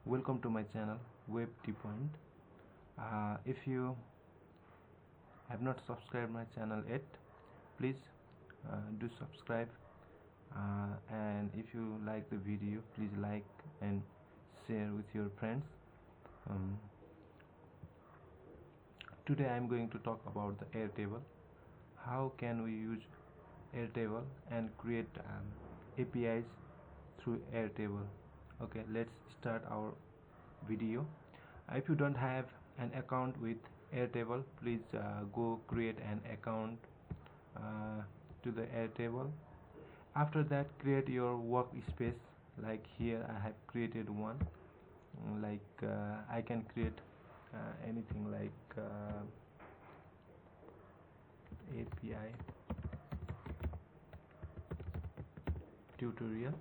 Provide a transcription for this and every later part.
Welcome to my channel Web Point. If you have not subscribed my channel yet, please do subscribe, and if you like the video, please like and share with your friends. um, Today I am going to talk about the Airtable. How can we use Airtable and create APIs through Airtable? Okay, let's start our video. If you don't have an account with Airtable, please go create an account to the Airtable. After that, create your workspace. Like here I have created one. I can create anything like API tutorial.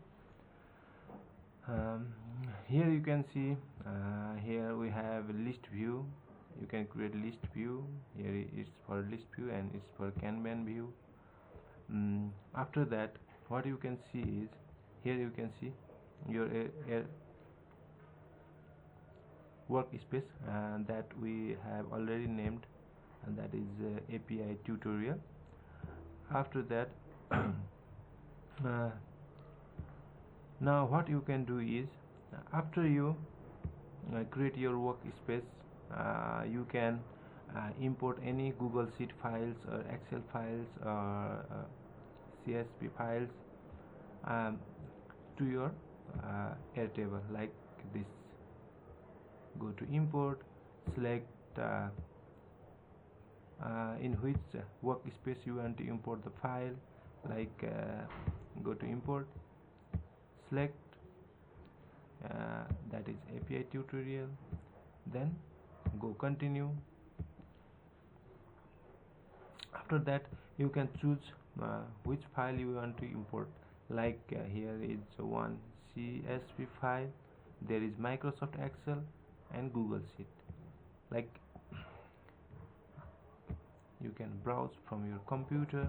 Here you can see here we have list view. You can create list view. Here it's for list view and it's for Kanban view. After that, what you can see is here you can see your workspace that we have already named, and that is API tutorial. After that now what you can do is, after you create your workspace, you can import any Google Sheet files or Excel files or CSV files to your Airtable, like this. Go to import, select in which workspace you want to import the file. Go to import, select that is API tutorial, then go continue. After that, you can choose which file you want to import. Here is one CSV file, there is Microsoft Excel and Google Sheet. You can browse from your computer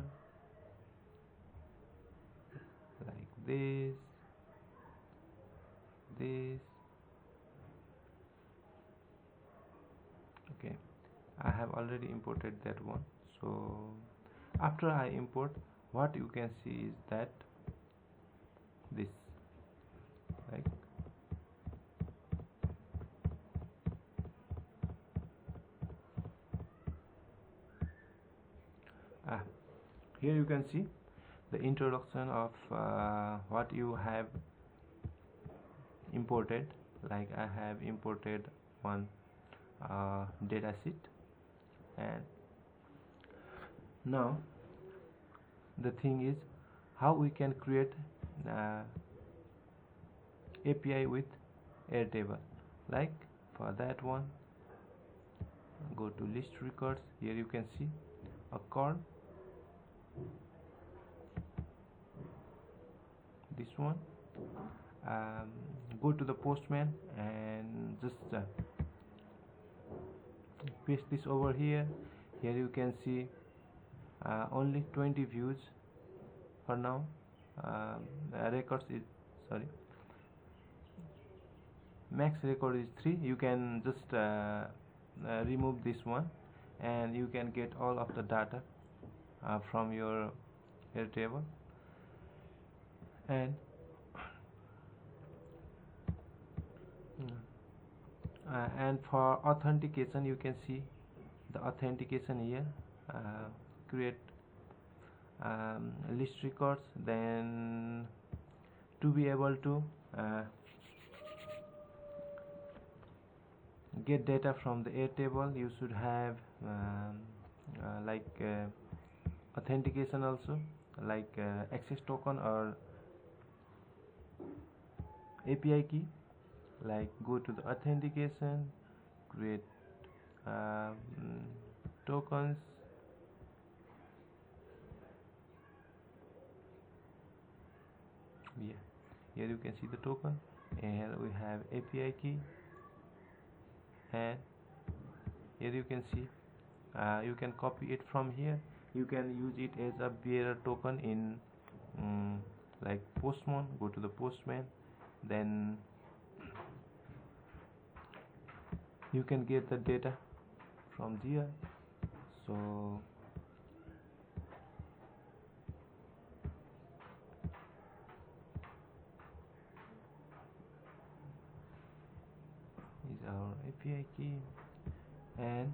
like this. Okay, I have already imported that one. So after I import, what you can see is that this, like here you can see the introduction of what you have imported. Like I have imported one data sheet, and now the thing is how we can create API with Airtable. Like for that one, go to list records. Here you can see a card, this one. Go to the Postman and just paste this over here. Here you can see only 20 views for now. Records is, sorry, max record is 3. You can just remove this one, and you can get all of the data from your Airtable. And for authentication, you can see the authentication here. Create list records. Then to be able to get data from the Airtable, you should have authentication also, like access token or API key. Like go to the authentication, create tokens. Yeah, here you can see the token, and we have API key, and here you can see you can copy it from here. You can use it as a bearer token in like Postman. Go to the Postman, then you can get the data from here. So is our API key, and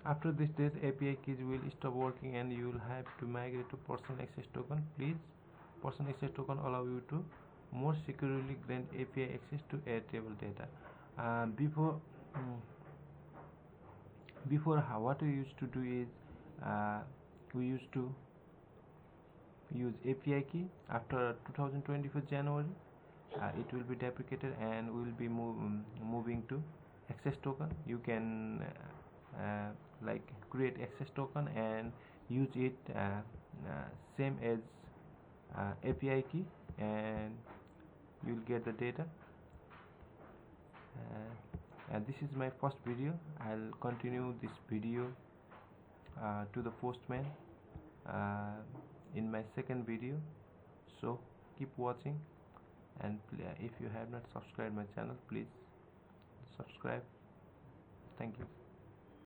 after this API keys will stop working and you will have to migrate to person access token. Please, person access token allow you to more securely grant API access to Airtable data. Before what we used to do is we used to use API key. After 2024 January, it will be deprecated and we will be moving to access token. You can like create access token and use it same as API key, and you will get the data. And this is my first video. I'll continue this video to the Postman in my second video, so keep watching, and if you have not subscribed my channel, please subscribe. Thank you.